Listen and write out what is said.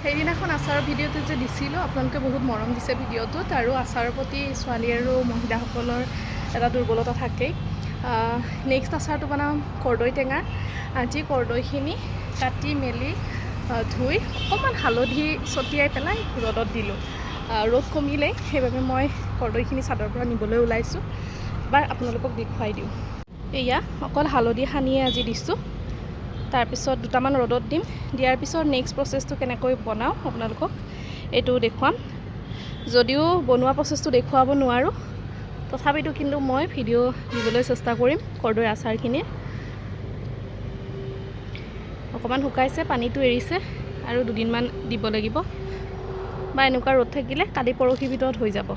সেইদিনাখন আচাৰৰ ভিডিঅ'টো যে দিছিলোঁ আপোনালোকে বহুত মৰম দিছে ভিডিঅ'টোত আৰু আচাৰৰ প্ৰতি ছোৱালী আৰু মহিলাসকলৰ এটা দুৰ্বলতা থাকেই নেক্সট আচাৰটো বনাম কৰ্দৈ টেঙা আজি কৰ্দৈখিনি কাটি মেলি ধুই অকণমান হালধি ছটিয়াই পেলাই ৰ'দত দিলোঁ ৰ'দ কমিলে সেইবাবে মই কৰ্দৈখিনি চাদৰ পৰা নিবলৈ ওলাইছোঁ এবাৰ আপোনালোকক দেখুৱাই দিওঁ এয়া অকল হালধি সানিয়ে আজি দিছোঁ তাৰপিছত দুটামান ৰ'দত দিম দিয়াৰ পিছত নেক্সট প্ৰচেছটো কেনেকৈ বনাওঁ আপোনালোকক এইটো দেখুৱাম যদিও বনোৱা প্ৰচেছটো দেখুৱাব নোৱাৰোঁ তথাপিতো কিন্তু মই ভিডিঅ' দিবলৈ চেষ্টা কৰিম কৰ্দৈ আচাৰখিনি অকণমান শুকাইছে পানীটো এৰিছে আৰু দুদিনমান দিব লাগিব বা এনেকুৱা ৰ'দ থাকিলে কালি পৰহি ভিতৰত হৈ যাব